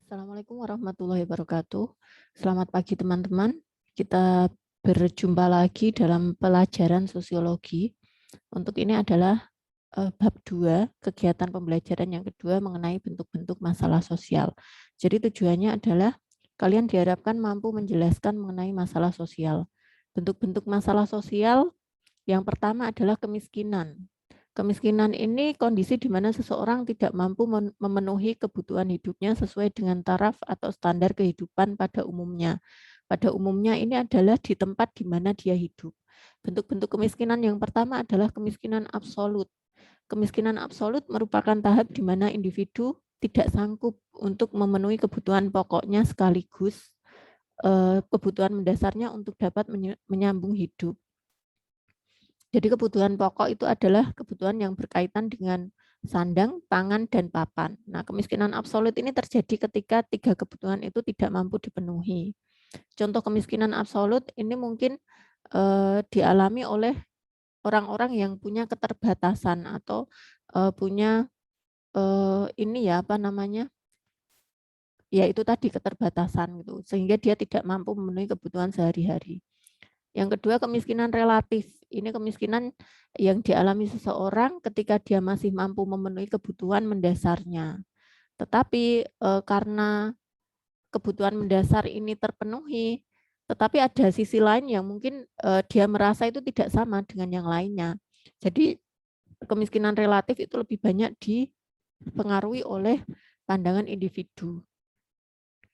Assalamualaikum warahmatullahi wabarakatuh. Selamat pagi teman-teman. Kita berjumpa lagi dalam pelajaran sosiologi. Untuk ini adalah bab 2, kegiatan pembelajaran yang kedua mengenai bentuk-bentuk masalah sosial. Jadi tujuannya adalah kalian diharapkan mampu menjelaskan mengenai masalah sosial. Bentuk-bentuk masalah sosial yang pertama adalah kemiskinan. Kemiskinan ini kondisi di mana seseorang tidak mampu memenuhi kebutuhan hidupnya sesuai dengan taraf atau standar kehidupan pada umumnya. Pada umumnya ini adalah di tempat di mana dia hidup. Bentuk-bentuk kemiskinan yang pertama adalah kemiskinan absolut. Kemiskinan absolut merupakan tahap di mana individu tidak sanggup untuk memenuhi kebutuhan pokoknya sekaligus kebutuhan mendasarnya untuk dapat menyambung hidup. Jadi kebutuhan pokok itu adalah kebutuhan yang berkaitan dengan sandang, pangan, dan papan. Nah, kemiskinan absolut ini terjadi ketika tiga kebutuhan itu tidak mampu dipenuhi. Contoh kemiskinan absolut ini mungkin dialami oleh orang-orang yang punya keterbatasan atau punya ini ya apa namanya? Ya itu tadi keterbatasan gitu, sehingga dia tidak mampu memenuhi kebutuhan sehari-hari. Yang kedua, kemiskinan relatif. Ini kemiskinan yang dialami seseorang ketika dia masih mampu memenuhi kebutuhan mendasarnya. Tetapi karena kebutuhan mendasar ini terpenuhi, tetapi ada sisi lain yang mungkin dia merasa itu tidak sama dengan yang lainnya. Jadi kemiskinan relatif itu lebih banyak dipengaruhi oleh pandangan individu.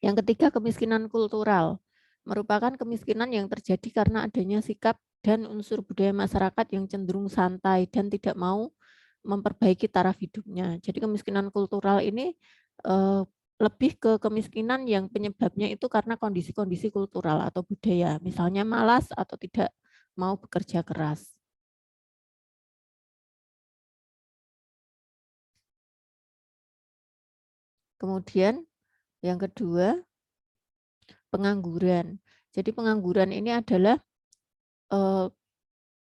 Yang ketiga, kemiskinan kultural merupakan kemiskinan yang terjadi karena adanya sikap dan unsur budaya masyarakat yang cenderung santai dan tidak mau memperbaiki taraf hidupnya. Jadi kemiskinan kultural ini lebih ke kemiskinan yang penyebabnya itu karena kondisi-kondisi kultural atau budaya, misalnya malas atau tidak mau bekerja keras. Kemudian yang kedua, pengangguran. Jadi pengangguran ini adalah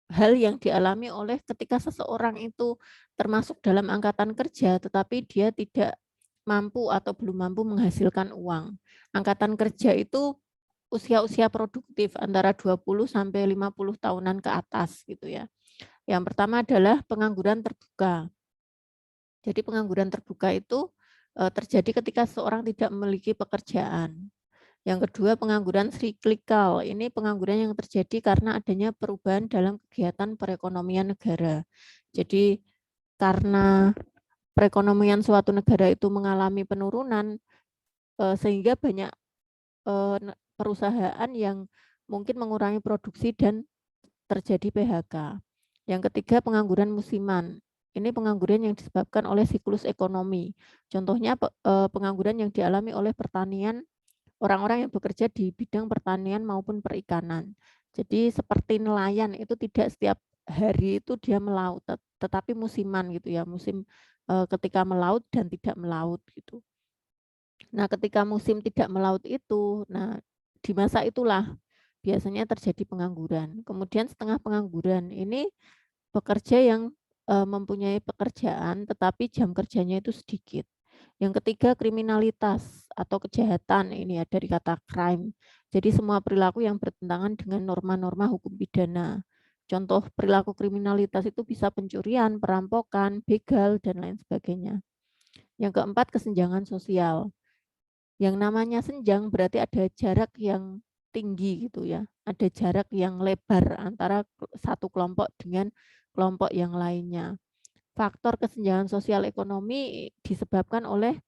hal yang dialami oleh ketika seseorang itu termasuk dalam angkatan kerja, tetapi dia tidak mampu atau belum mampu menghasilkan uang. Angkatan kerja itu usia-usia produktif antara 20 sampai 50 tahunan ke atas gitu ya. Yang pertama adalah pengangguran terbuka. Jadi pengangguran terbuka itu terjadi ketika seseorang tidak memiliki pekerjaan. Yang kedua, pengangguran siklikal. Ini pengangguran yang terjadi karena adanya perubahan dalam kegiatan perekonomian negara. Jadi karena perekonomian suatu negara itu mengalami penurunan, sehingga banyak perusahaan yang mungkin mengurangi produksi dan terjadi PHK. Yang ketiga, pengangguran musiman. Ini pengangguran yang disebabkan oleh siklus ekonomi. Contohnya pengangguran yang dialami oleh pertanian, orang-orang yang bekerja di bidang pertanian maupun perikanan. Jadi seperti nelayan itu tidak setiap hari itu dia melaut, tetapi musiman gitu ya, musim ketika melaut dan tidak melaut gitu. Nah, ketika musim tidak melaut itu, nah di masa itulah biasanya terjadi pengangguran. Kemudian setengah pengangguran ini pekerja yang mempunyai pekerjaan tetapi jam kerjanya itu sedikit. Yang ketiga, kriminalitas atau kejahatan, ini ya dari kata crime. Jadi semua perilaku yang bertentangan dengan norma-norma hukum pidana. Contoh perilaku kriminalitas itu bisa pencurian, perampokan, begal, dan lain sebagainya. Yang keempat, kesenjangan sosial. Yang namanya senjang berarti ada jarak yang tinggi gitu ya. Ada jarak yang lebar antara satu kelompok dengan kelompok yang lainnya. Faktor kesenjangan sosial ekonomi disebabkan oleh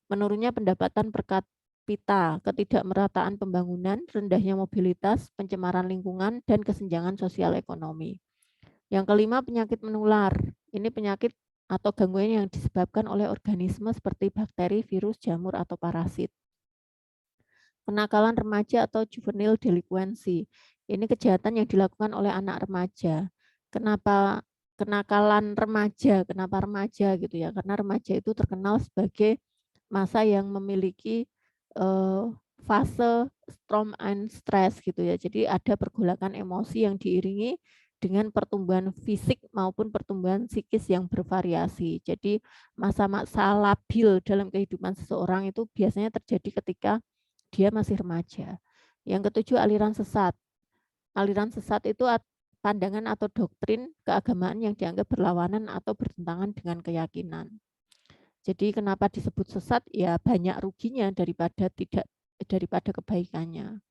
menurunnya pendapatan per kapita, ketidakmerataan pembangunan, rendahnya mobilitas, pencemaran lingkungan, dan kesenjangan sosial ekonomi. Yang kelima, penyakit menular. Ini penyakit atau gangguan yang disebabkan oleh organisme seperti bakteri, virus, jamur, atau parasit. Kenakalan remaja atau juvenile delinquency. Ini kejahatan yang dilakukan oleh anak remaja. Kenapa kenakalan remaja? Kenapa remaja gitu ya? Karena remaja itu terkenal sebagai masa yang memiliki fase storm and stress gitu ya. Jadi ada pergolakan emosi yang diiringi dengan pertumbuhan fisik maupun pertumbuhan psikis yang bervariasi. Jadi masa-masa labil dalam kehidupan seseorang itu biasanya terjadi ketika dia masih remaja. Yang ketujuh, aliran sesat. Aliran sesat itu pandangan atau doktrin keagamaan yang dianggap berlawanan atau bertentangan dengan keyakinan. Jadi kenapa disebut sesat? Ya banyak ruginya daripada kebaikannya.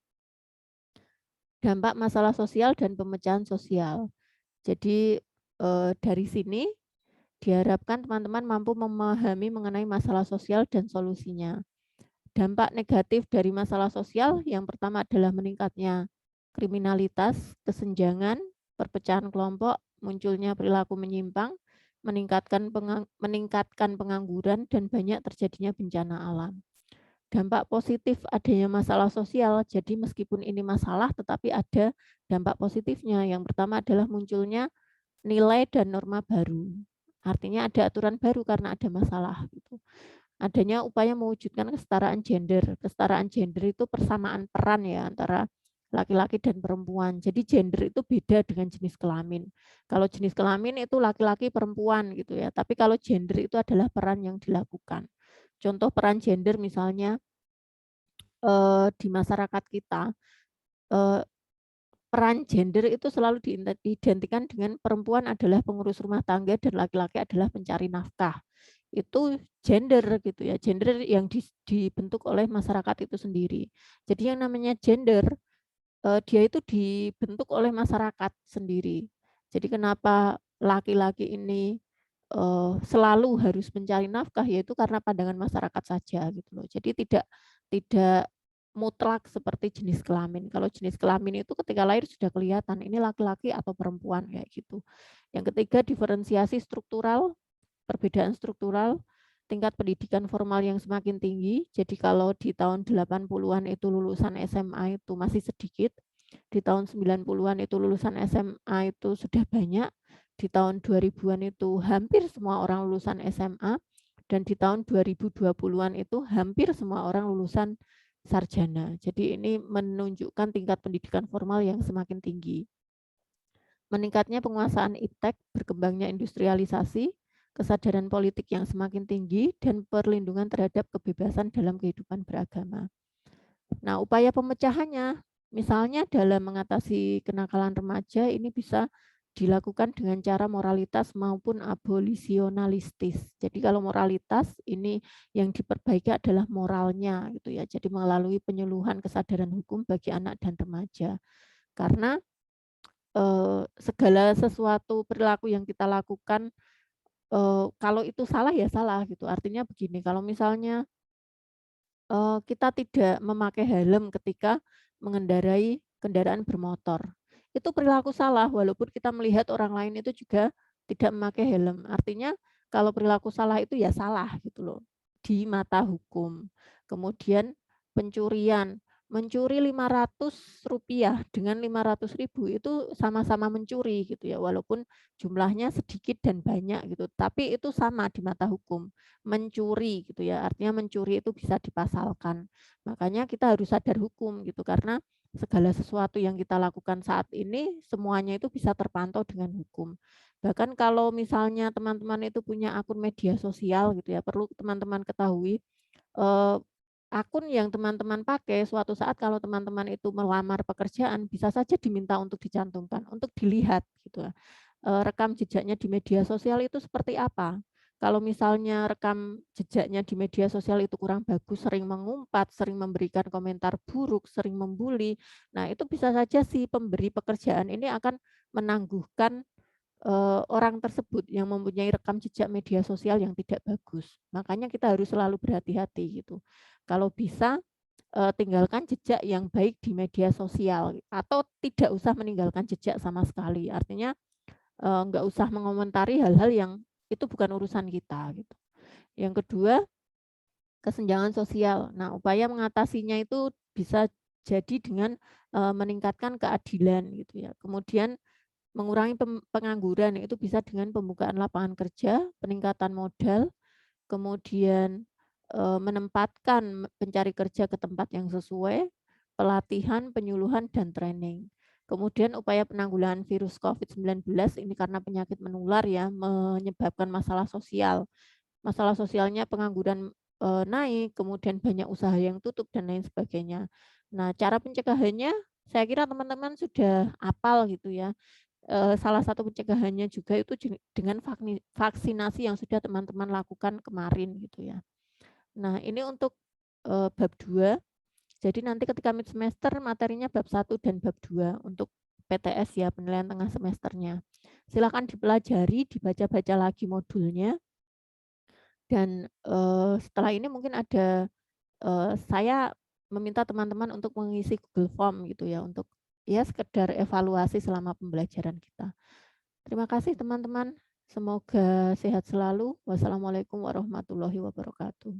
Dampak masalah sosial dan pemecahan sosial. Jadi dari sini diharapkan teman-teman mampu memahami mengenai masalah sosial dan solusinya. Dampak negatif dari masalah sosial yang pertama adalah meningkatnya kriminalitas, kesenjangan, perpecahan kelompok, munculnya perilaku menyimpang, meningkatkan pengangguran, dan banyak terjadinya bencana alam. Dampak positif adanya masalah sosial, jadi meskipun ini masalah tetapi ada dampak positifnya. Yang pertama adalah munculnya nilai dan norma baru. Artinya ada aturan baru karena ada masalah. Gitu. Adanya upaya mewujudkan kesetaraan gender. Kesetaraan gender itu persamaan peran ya antara laki-laki dan perempuan. Jadi gender itu beda dengan jenis kelamin. Kalau jenis kelamin itu laki-laki perempuan gitu ya. Tapi kalau gender itu adalah peran yang dilakukan. Contoh peran gender misalnya di masyarakat kita, peran gender itu selalu diidentikan dengan perempuan adalah pengurus rumah tangga dan laki-laki adalah pencari nafkah. Itu gender gitu ya, gender yang dibentuk oleh masyarakat itu sendiri. Jadi yang namanya gender, dia itu dibentuk oleh masyarakat sendiri. Jadi kenapa laki-laki ini selalu harus mencari nafkah, yaitu karena pandangan masyarakat saja gitu loh. Jadi tidak mutlak seperti jenis kelamin. Kalau jenis kelamin itu ketika lahir sudah kelihatan ini laki-laki atau perempuan kayak gitu. Yang ketiga, diferensiasi struktural, perbedaan struktural, tingkat pendidikan formal yang semakin tinggi. Jadi kalau di tahun 80-an itu lulusan SMA itu masih sedikit, di tahun 90-an itu lulusan SMA itu sudah banyak, di tahun 2000-an itu hampir semua orang lulusan SMA, dan di tahun 2020-an itu hampir semua orang lulusan sarjana. Jadi ini menunjukkan tingkat pendidikan formal yang semakin tinggi. Meningkatnya penguasaan iptek, berkembangnya industrialisasi, kesadaran politik yang semakin tinggi, dan perlindungan terhadap kebebasan dalam kehidupan beragama. Nah, upaya pemecahannya, misalnya dalam mengatasi kenakalan remaja, ini bisa dilakukan dengan cara moralitas maupun abolisionalistis. Jadi kalau moralitas ini yang diperbaiki adalah moralnya gitu ya. Jadi melalui penyuluhan kesadaran hukum bagi anak dan remaja. Karena segala sesuatu perilaku yang kita lakukan kalau itu salah ya salah gitu. Artinya begini, kalau misalnya kita tidak memakai helm ketika mengendarai kendaraan bermotor. Itu perilaku salah walaupun kita melihat orang lain itu juga tidak memakai helm. Artinya kalau perilaku salah itu ya salah gitu loh di mata hukum. Kemudian pencurian, mencuri Rp500 dengan Rp500.000 itu sama-sama mencuri gitu ya, walaupun jumlahnya sedikit dan banyak gitu, tapi itu sama di mata hukum, mencuri gitu ya, artinya mencuri itu bisa dipasalkan. Makanya kita harus sadar hukum gitu, karena segala sesuatu yang kita lakukan saat ini semuanya itu bisa terpantau dengan hukum. Bahkan kalau misalnya teman-teman itu punya akun media sosial gitu ya, perlu teman-teman ketahui akun yang teman-teman pakai suatu saat kalau teman-teman itu melamar pekerjaan bisa saja diminta untuk dicantumkan, untuk dilihat gitu ya. Rekam jejaknya di media sosial itu seperti apa. Kalau misalnya rekam jejaknya di media sosial itu kurang bagus, sering mengumpat, sering memberikan komentar buruk, sering membuli, nah itu bisa saja si pemberi pekerjaan ini akan menangguhkan orang tersebut yang mempunyai rekam jejak media sosial yang tidak bagus. Makanya kita harus selalu berhati-hati gitu. Kalau bisa tinggalkan jejak yang baik di media sosial atau tidak usah meninggalkan jejak sama sekali. Artinya nggak usah mengomentari hal-hal yang itu bukan urusan kita gitu. Yang kedua, kesenjangan sosial. Nah, upaya mengatasinya itu bisa jadi dengan meningkatkan keadilan gitu ya. Kemudian mengurangi pengangguran itu bisa dengan pembukaan lapangan kerja, peningkatan modal, kemudian menempatkan pencari kerja ke tempat yang sesuai, pelatihan, penyuluhan, dan training. Kemudian upaya penanggulangan virus COVID-19 ini karena penyakit menular ya, menyebabkan masalah sosial. Masalah sosialnya pengangguran, naik, kemudian banyak usaha yang tutup dan lain sebagainya. Nah, cara pencegahannya saya kira teman-teman sudah hafal gitu ya. Salah satu pencegahannya juga itu dengan vaksinasi yang sudah teman-teman lakukan kemarin gitu ya. Nah, ini untuk, bab 2. Jadi nanti ketika mid semester materinya bab 1 dan bab 2 untuk PTS ya, penilaian tengah semesternya. Silakan dipelajari, dibaca-baca lagi modulnya dan, setelah ini mungkin ada, saya meminta teman-teman untuk mengisi Google Form gitu ya, untuk ya sekedar evaluasi selama pembelajaran kita. Terima kasih teman-teman, semoga sehat selalu. Wassalamualaikum warahmatullahi wabarakatuh.